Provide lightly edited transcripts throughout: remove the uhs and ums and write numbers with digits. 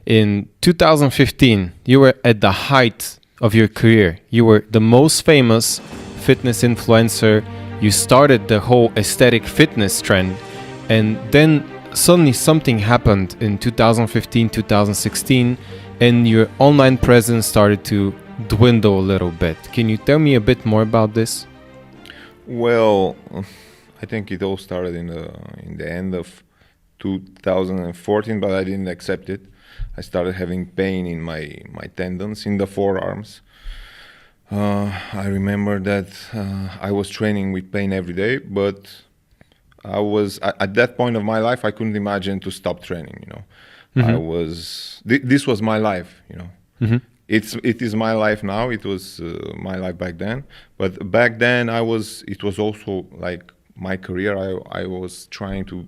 In 2015, you were at the height of your career. You were the most famous fitness influencer. You started the whole aesthetic fitness trend. And then suddenly something happened in 2015, 2016, and your online presence started to dwindle a little bit. Can you tell me a bit more about this? Well, I think it all started in the end of 2014, but I didn't accept it. I started having pain in my tendons in the forearms. I remember that I was training with pain every day, but I was at that point of my life, I couldn't imagine to stop training. This was my life. It is my life now. It was my life back then. But back then, it was also like my career. I was trying to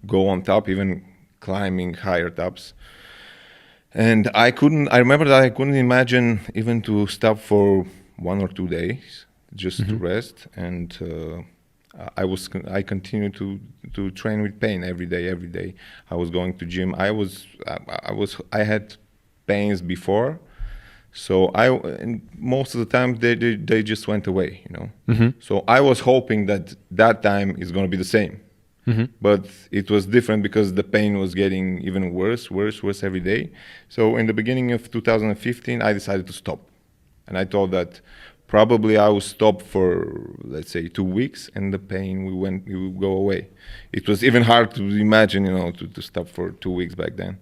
go on top, even climbing higher tops. And I remember that I couldn't imagine even to stop for 1 or 2 days just to rest. And I continued to train with pain every day. I was going to gym. I had pains before. So and most of the time they just went away, So I was hoping that time is going to be the same, but it was different because the pain was getting even worse every day. So in the beginning of 2015, I decided to stop, and I thought that probably I would stop for, let's say, 2 weeks, and the pain would go away. It was even hard to imagine, to stop for 2 weeks back then.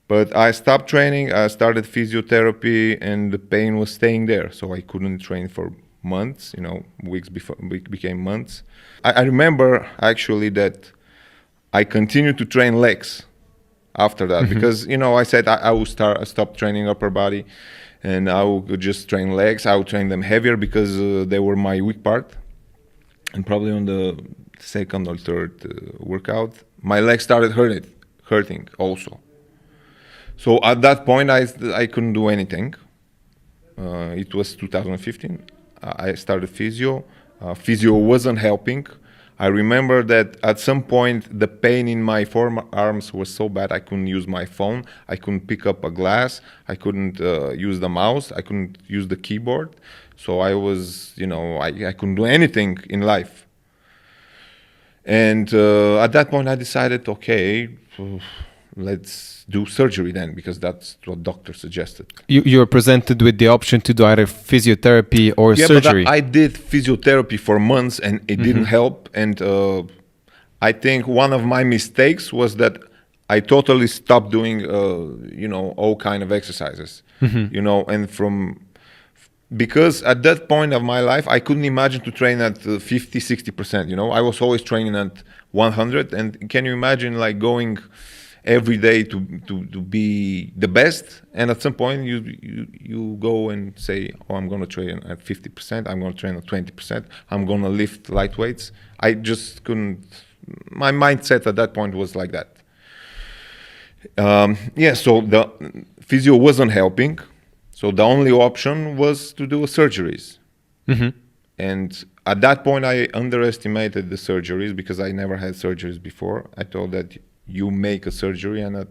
But I stopped training, I started physiotherapy, and the pain was staying there. So I couldn't train for months, weeks before became months. I remember actually that I continued to train legs after that because, I said I would stop training upper body and I would just train legs. I would train them heavier because they were my weak part. And probably on the second or third workout, my legs started hurting also. So at that point, I couldn't do anything. It was 2015. I started physio. Physio wasn't helping. I remember that at some point, the pain in my forearms was so bad I couldn't use my phone. I couldn't pick up a glass. I couldn't use the mouse. I couldn't use the keyboard. So I was, I couldn't do anything in life. And at that point, I decided, okay, let's do surgery then, because that's what doctor suggested. You were presented with the option to do either physiotherapy or surgery. But I did physiotherapy for months and it didn't help. And I think one of my mistakes was that I totally stopped doing, all kind of exercises, and because at that point of my life, I couldn't imagine to train at 50, 60%, I was always training at 100. And can you imagine like going every day to be the best, and at some point you go and say, oh, I'm going to train at 50%, I'm going to train at 20%, I'm going to lift light weights. I just couldn't. My mindset at that point was like that. So the physio wasn't helping, so the only option was to do surgeries. And at that point I underestimated the surgeries because I never had surgeries before. I thought that you make a surgery and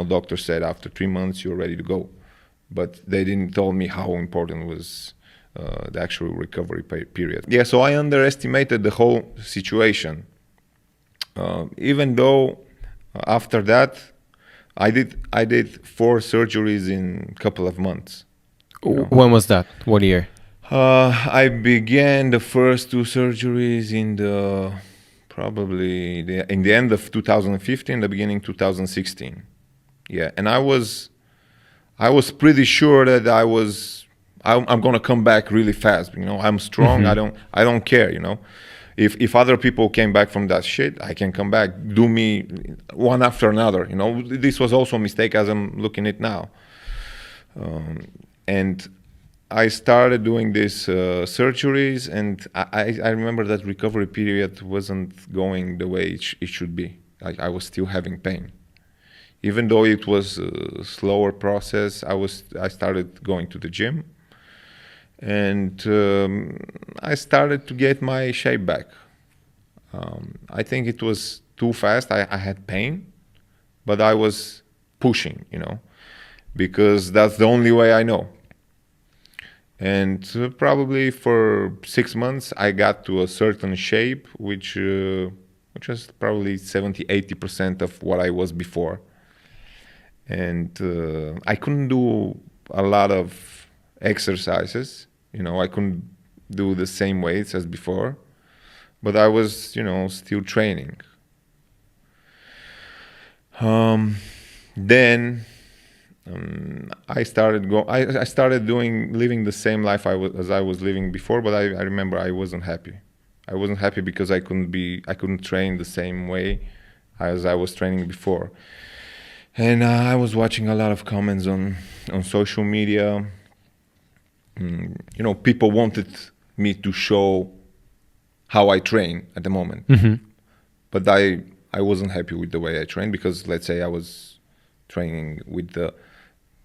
doctor said after 3 months you're ready to go. But they didn't tell me how important was the actual recovery period. So I underestimated the whole situation. Even though after that I did 4 surgeries in a couple of months. When was that? What year? I began the first 2 surgeries in the end of 2015, the beginning 2016. And I was pretty sure that I'm gonna come back really fast. I'm strong. I don't care. If other people came back from that shit, I can come back. Do me one after another. This was also a mistake as I'm looking at it now. And I started doing these surgeries, and I remember that recovery period wasn't going the way it should be. I was still having pain. Even though it was a slower process, I started going to the gym, and I started to get my shape back. I think it was too fast. I had pain, but I was pushing, because that's the only way I know. And probably for 6 months, I got to a certain shape, which was probably 70-80% of what I was before. And I couldn't do a lot of exercises. I couldn't do the same weights as before, but I was, still training. Then I started living the same life as I was living before, but I remember I wasn't happy. I wasn't happy because I couldn't train the same way as I was training before. And I was watching a lot of comments on social media. People wanted me to show how I train at the moment. But I wasn't happy with the way I trained, because let's say I was training with the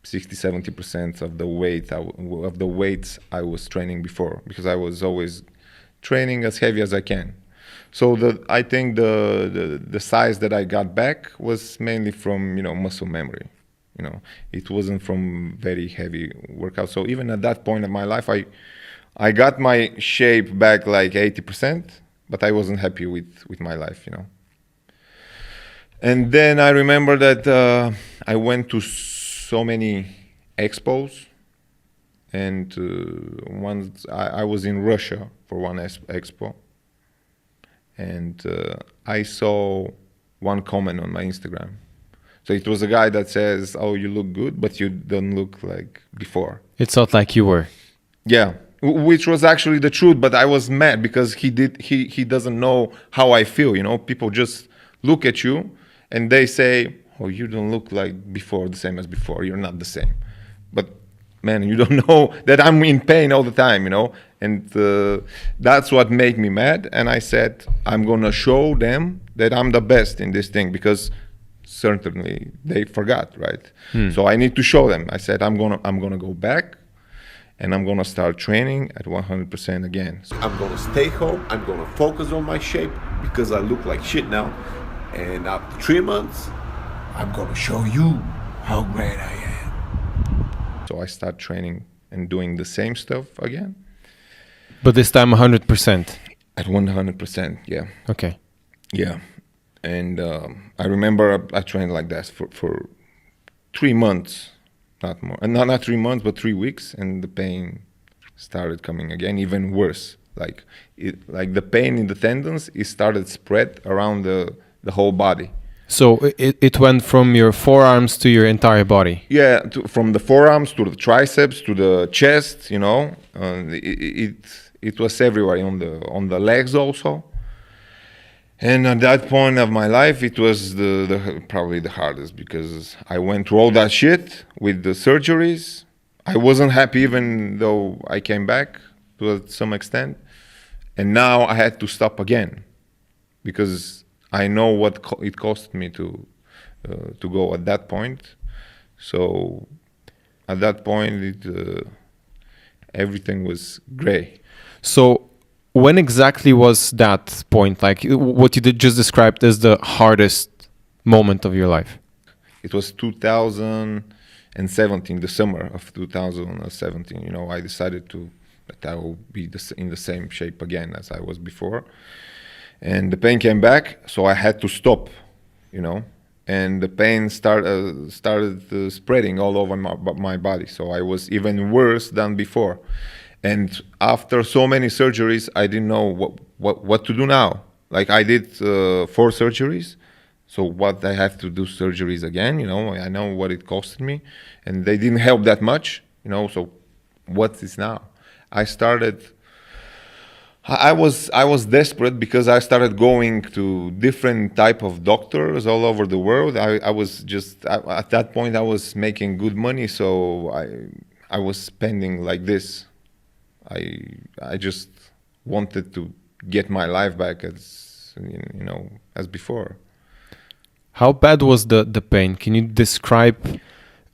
60-70% of the weights I was training before, because I was always training as heavy as I can. So I think the size that I got back was mainly from muscle memory. It wasn't from very heavy workouts. So even at that point of my life, I got my shape back like 80%, but I wasn't happy with my life. And then I remember that I went to so many expos, and once I was in Russia for one expo, and I saw one comment on my Instagram. So it was a guy that says, "Oh, you look good, but you don't look like before." It's not like you were. Yeah, which was actually the truth, but I was mad because he doesn't know how I feel. People just look at you and they say, "Oh, you don't look like before, the same as before. You're not the same." But man, you don't know that I'm in pain all the time, and that's what made me mad. And I said, I'm gonna show them that I'm the best in this thing, because certainly they forgot, right? So I need to show them. I said, I'm gonna go back, and I'm gonna start training at 100% again. So I'm gonna stay home. I'm gonna focus on my shape, because I look like shit now. And after 3 months, I'm gonna show you how great I am. So I start training and doing the same stuff again. But this time 100%. At 100%, yeah. Okay. Yeah. And I remember I trained like that for 3 months, not more. And not 3 months, but 3 weeks. And the pain started coming again, even worse. Like the pain in the tendons, it started spread around the whole body. So it went from your forearms to your entire body. Yeah, from the forearms to the triceps to the chest. It was everywhere, on the legs also. And at that point of my life, it was probably the hardest, because I went through all that shit with the surgeries. I wasn't happy, even though I came back to some extent. And now I had to stop again, because I know what it cost me to go at that point. So at that point, everything was gray. So when exactly was that point? Like what you just described as the hardest moment of your life? It was 2017, the summer of 2017. I decided that I will be in the same shape again as I was before. And the pain came back, so I had to stop, and the pain started spreading all over my body. So I was even worse than before. And after so many surgeries, I didn't know what to do now. Like I did 4 surgeries, so what I have to do surgeries again, I know what it costed me, and they didn't help that much, so what is now? I was desperate, because I started going to different type of doctors all over the world. I was just at that point I was making good money, so I was spending like this. I just wanted to get my life back as before. How bad was the pain? Can you describe?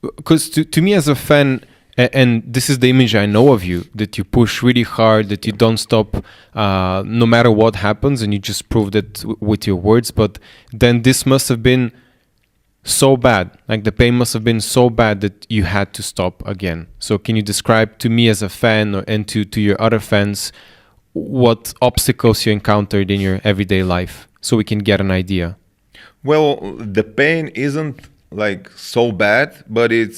Because to me as a fan, and this is the image I know of you, that you push really hard, that you don't stop no matter what happens, and you just proved it with your words. But then this must have been so bad, like the pain must have been so bad that you had to stop again. So can you describe to me as a fan and to your other fans what obstacles you encountered in your everyday life so we can get an idea? Well, the pain isn't like so bad, but it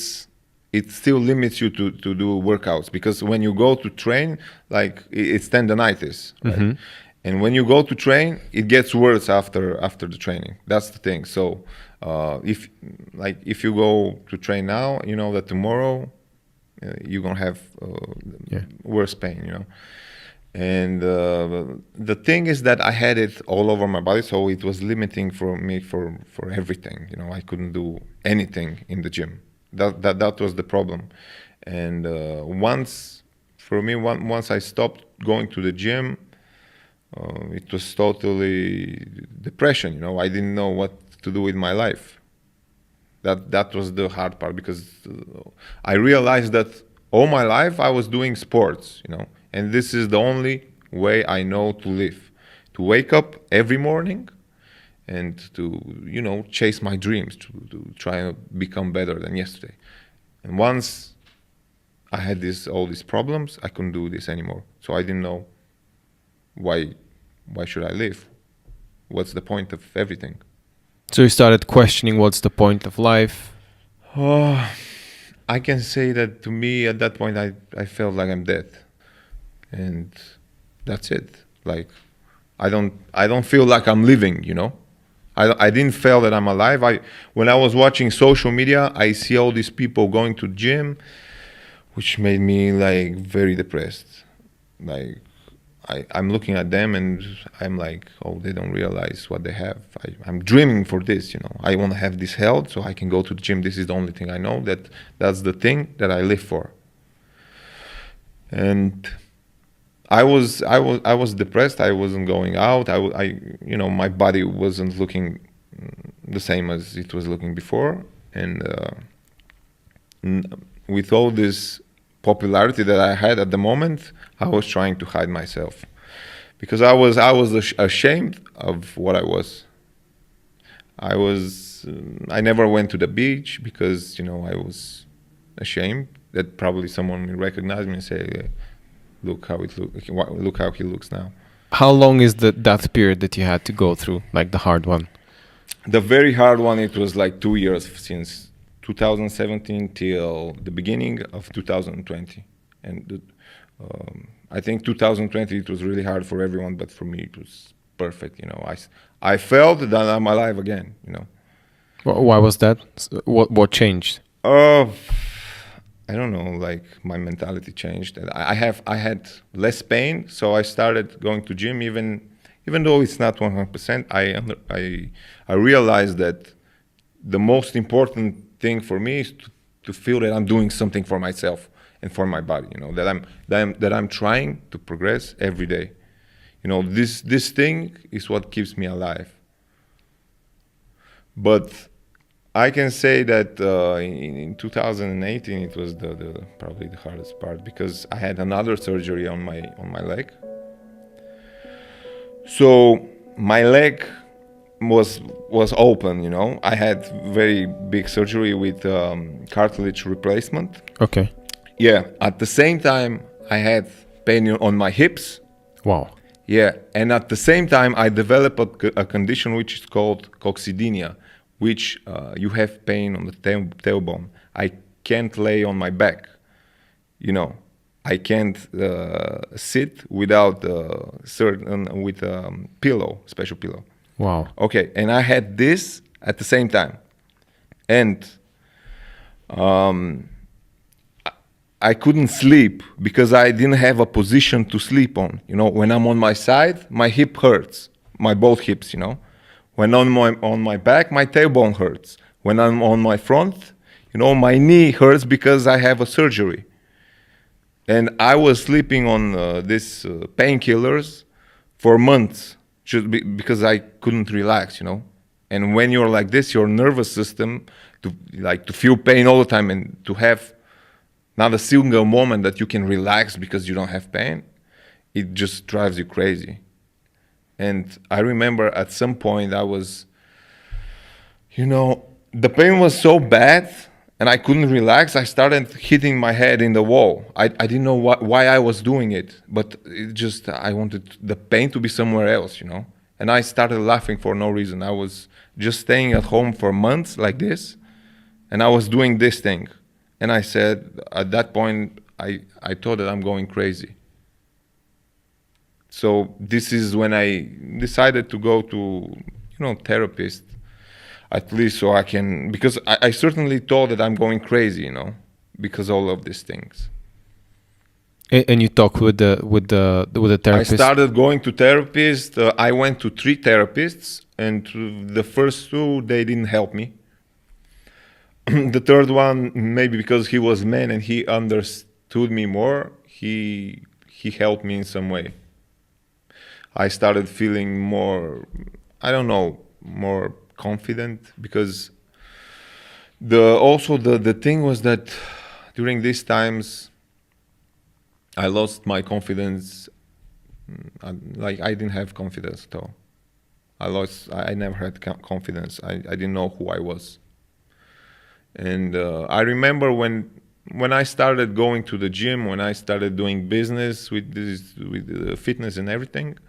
still limits you to do workouts, because when you go to train, like it's tendonitis, right? And when you go to train, it gets worse after the training. That's the thing. So if you go to train now, you know that tomorrow you're gonna have worse pain, you know. And the thing is that I had it all over my body, so it was limiting for me for everything. You know, I couldn't do anything in the gym. That was the problem. And once I stopped going to the gym, it was totally depression. You know, I didn't know what to do with my life. That was the hard part, because I realized that all my life I was doing sports, you know, and this is the only way I know to live, to wake up every morning and to, you know, chase my dreams, to try to become better than yesterday. And once I had all these problems, I couldn't do this anymore. So I didn't know why should I live? What's the point of everything? So you started questioning what's the point of life? Oh, I can say that to me at that point I felt like I'm dead, and that's it. Like I don't feel like I'm living, you know. I didn't feel that I'm alive. When I was watching social media, I see all these people going to gym, which made me like very depressed. Like I'm looking at them and I'm like, oh, they don't realize what they have. I'm dreaming for this, you know. I want to have this health so I can go to the gym. This is the only thing I know. That's the thing that I live for. And I was depressed. I wasn't going out. You know, my body wasn't looking the same as it was looking before. And with all this popularity that I had at the moment, I was trying to hide myself, because I was ashamed of what I was. I never went to the beach because, you know, I was ashamed that probably someone will recognize me and say, look how he looks now. How long is that period that you had to go through, like the hard one? The very hard one, it was like 2 years, since 2017 till the beginning of 2020. And I think 2020, it was really hard for everyone, but for me it was perfect. You know, I felt that I'm alive again, you know. Why was that? What changed? I don't know, like my mentality changed. I had less pain, so I started going to gym, even though it's not 100%. I realized that the most important thing for me is to feel that I'm doing something for myself and for my body, you know, that I'm trying to progress every day. You know, this thing is what keeps me alive. But I can say that in 2018 it was probably the hardest part, because I had another surgery on my leg. So my leg was open, you know. I had very big surgery with cartilage replacement. Okay. Yeah. At the same time, I had pain on my hips. Wow. Yeah. And at the same time, I developed a condition which is called coccydynia, which you have pain on the tailbone. I can't lay on my back, you know. I can't sit without with a pillow, special pillow. Wow. Okay, and I had this at the same time, and I couldn't sleep because I didn't have a position to sleep on. You know, when I'm on my side, my hip hurts, my both hips. You know, when on my back, my tailbone hurts. When I'm on my front, you know, my knee hurts because I have a surgery. And I was sleeping on these painkillers for months, just because I couldn't relax, you know. And when you're like this, your nervous system, to feel pain all the time and to have not a single moment that you can relax because you don't have pain, it just drives you crazy. And I remember at some point I was, you know, the pain was so bad and I couldn't relax. I started hitting my head in the wall. I didn't know why I was doing it, but it just, I wanted the pain to be somewhere else, you know? And I started laughing for no reason. I was just staying at home for months like this, and I was doing this thing. And I said, at that point, I thought that I'm going crazy. So this is when I decided to go to, therapist, at least so I can, because I certainly thought that I'm going crazy, because all of these things. And you talk with the therapist? I started going to therapists. I went to 3 therapists, and the first 2, they didn't help me. The third one, maybe because he was man and he understood me more, he helped me in some way. I started feeling more, more confident, because the thing was that during these times I lost my confidence. Like, I didn't have confidence at all. I never had confidence. I didn't know who I was. And I remember when I started going to the gym, when I started doing business with fitness and everything,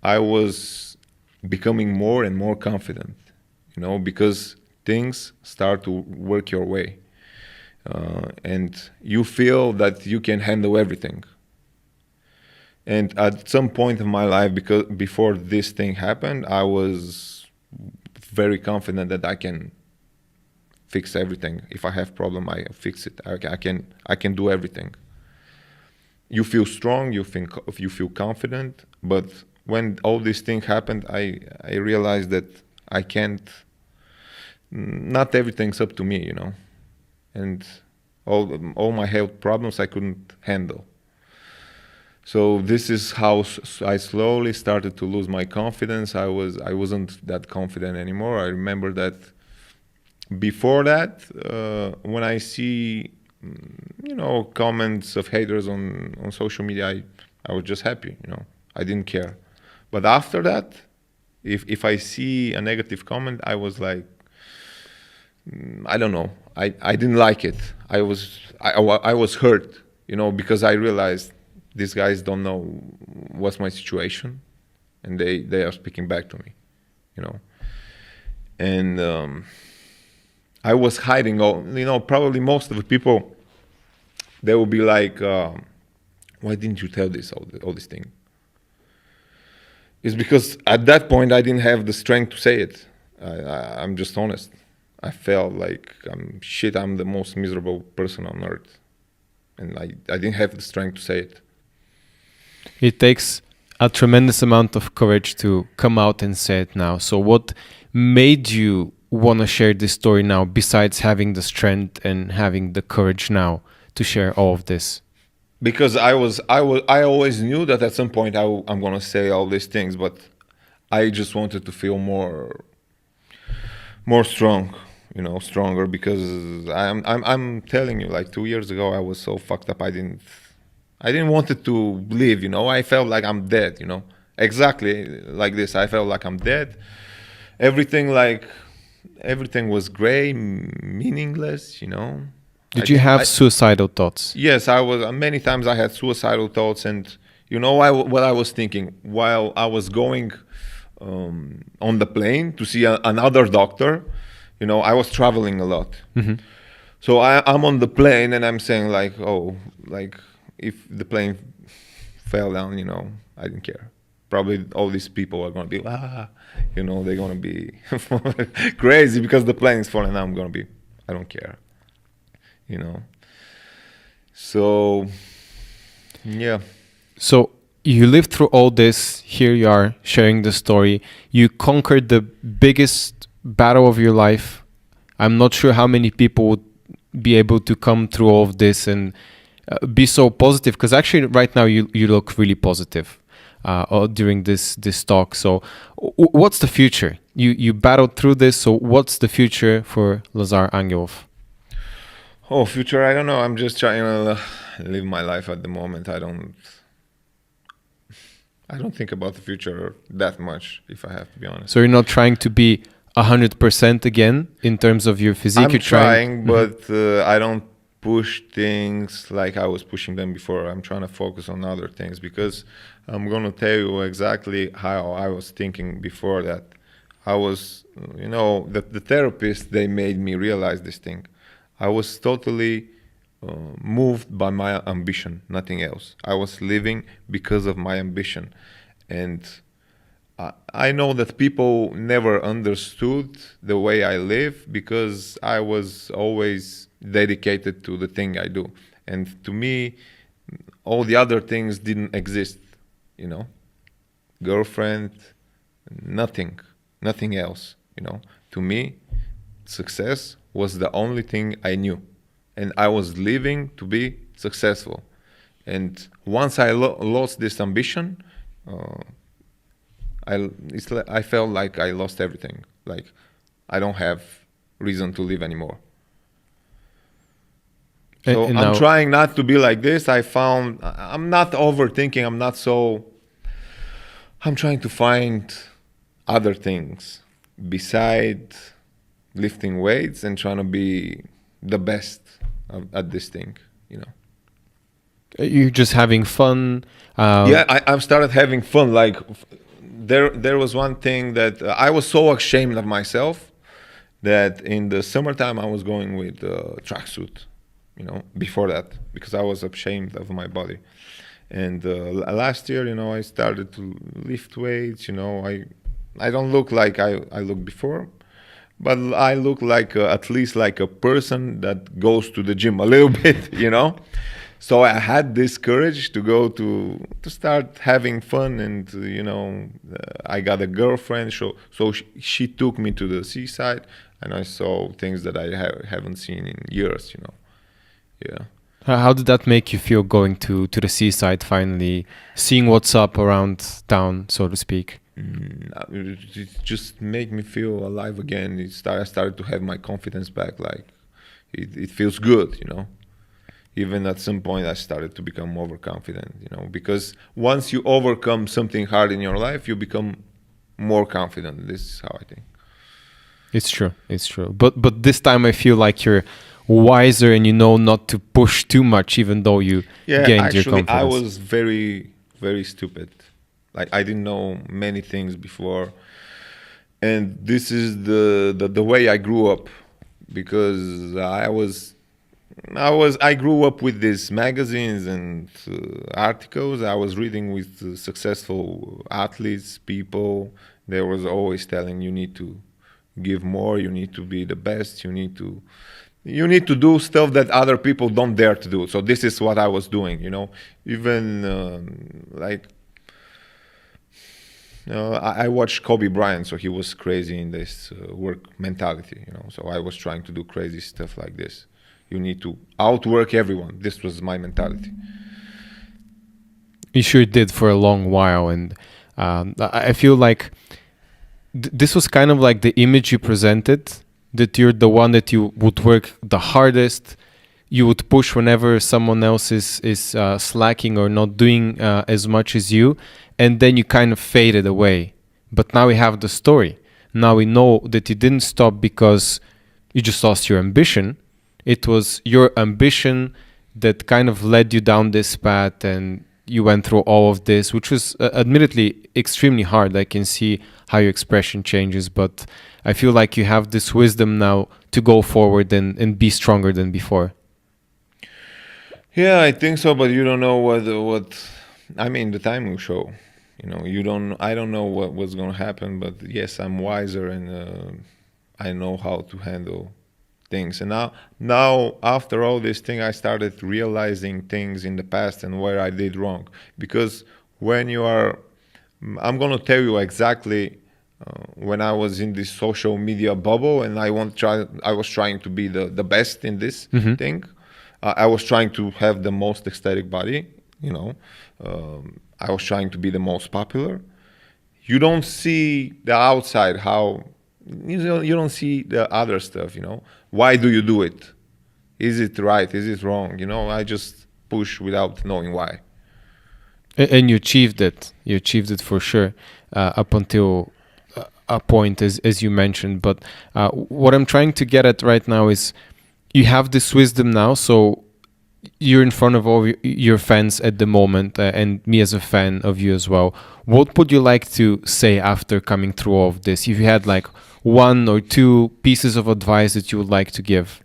I was becoming more and more confident, because things start to work your way. And you feel that you can handle everything. And at some point in my life, because before this thing happened, I was very confident that I can fix everything. If I have problem, I fix it. I can do everything. You feel strong, you feel confident, but when all these things happened, I realized that I can't. Not everything's up to me, and all my health problems I couldn't handle. So this is how I slowly started to lose my confidence. I wasn't that confident anymore. I remember that before that, when I see comments of haters on social media, I was just happy, I didn't care. But after that, if I see a negative comment, I was like, I don't know. I didn't like it. I was hurt, because I realized these guys don't know what's my situation, and they are speaking back to me, And I was hiding probably most of the people, they will be like, why didn't you tell all this thing? It's because at that point I didn't have the strength to say it. I'm just honest. I felt like I'm the most miserable person on earth, and I didn't have the strength to say it. It takes a tremendous amount of courage to come out and say it now. So what made you want to share this story now, besides having the strength and having the courage now to share all of this? Because I always knew that at some point I'm gonna say all these things, but I just wanted to feel more strong, stronger, because I'm telling you, like 2 years ago I was so fucked up. I didn't want it to live, I felt like I'm dead, exactly like this. I felt like I'm dead. Everything was gray, meaningless, Did you have suicidal thoughts? Yes, I was. Many times I had suicidal thoughts, and what I was thinking while I was going on the plane to see another doctor. I was traveling a lot, so I'm on the plane and I'm saying like, if the plane fell down, I didn't care. Probably all these people are gonna be they're gonna be crazy because the plane is falling down. I'm gonna be, I don't care. So yeah. So you lived through all this. Here you are sharing the story. You conquered the biggest battle of your life. I'm not sure how many people would be able to come through all of this and be so positive, because actually right now you look really positive during this talk. So what's the future? You battled through this, so what's the future for Lazar Angelov? Oh, future, I don't know. I'm just trying to live my life at the moment. I don't think about the future that much, if I have to be honest. So you're not trying to be 100% again in terms of your physique? I'm You're trying, but I don't push things like I was pushing them before. I'm trying to focus on other things because I'm going to tell you exactly how I was thinking before that. I was, the therapist, they made me realize this thing. I was totally moved by my ambition, nothing else. I was living because of my ambition. And I know that people never understood the way I live because I was always dedicated to the thing I do. And to me, all the other things didn't exist, girlfriend, nothing else, To me, success was the only thing I knew. And I was living to be successful. And once I lost this ambition, I felt like I lost everything. Like I don't have reason to live anymore. So And I'm now, trying not to be like this. I'm not overthinking. I'm trying to find other things beside lifting weights and trying to be the best at this thing, you're just having fun. Yeah, I've started having fun. Like there was one thing that I was so ashamed of myself that in the summertime I was going with a tracksuit, before that, because I was ashamed of my body. And last year, I started to lift weights. I don't look like I looked before, but I look like at least like a person that goes to the gym a little bit, So I had this courage to go to start having fun, and I got a girlfriend. So she took me to the seaside, and I saw things that I haven't seen in years. Yeah. How did that make you feel going to the seaside finally, seeing what's up around town, so to speak? It just made me feel alive again. I started to have my confidence back. Like it feels good, Even at some point, I started to become overconfident, because once you overcome something hard in your life, you become more confident. This is how I think. It's true. But this time I feel like you're wiser and not to push too much, even though you gained your confidence. I was very, very stupid. Like I didn't know many things before, and this is the way I grew up, because I grew up with these magazines and articles. I was reading with successful athletes, people. They was always telling you need to give more, you need to be the best, you need to do stuff that other people don't dare to do. So this is what I was doing, Even I watched Kobe Bryant, so he was crazy in this work mentality, So I was trying to do crazy stuff like this. You need to outwork everyone. This was my mentality. You sure did for a long while, and I feel like this was kind of like the image you presented, that you're the one that you would work the hardest, you would push whenever someone else is slacking or not doing as much as you, and then you kind of faded away. But now we have the story. Now we know that you didn't stop because you just lost your ambition. It was your ambition that kind of led you down this path, and you went through all of this, which was admittedly extremely hard. I can see how your expression changes, but I feel like you have this wisdom now to go forward and be stronger than before. Yeah, I think so, but you don't know what I mean, the time will show. I don't know what's going to happen, but yes, I'm wiser, and I know how to handle things. And now after all this thing, I started realizing things in the past and where I did wrong. Because when I'm going to tell you exactly when I was in this social media bubble, and I was trying to be the best in this thing. I was trying to have the most aesthetic body, I was trying to be the most popular. You don't see the outside, how you don't see the other stuff, Why do you do it? Is it right? Is it wrong? I just push without knowing why. And you achieved it. You achieved it for sure. Up until a point, as you mentioned. But what I'm trying to get at right now is you have this wisdom now, so you're in front of all your fans at the moment, and me as a fan of you as well. What would you like to say after coming through all of this? If you had like 1 or 2 pieces of advice that you would like to give.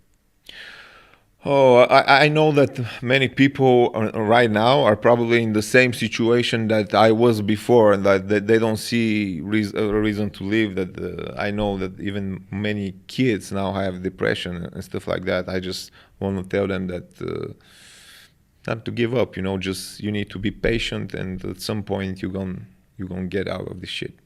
Oh, I know that many people right now are probably in the same situation that I was before, and that they don't see a reason to live. That I know that even many kids now have depression and stuff like that. I just want to tell them that not to give up. Just you need to be patient, and at some point you're gonna get out of this shit.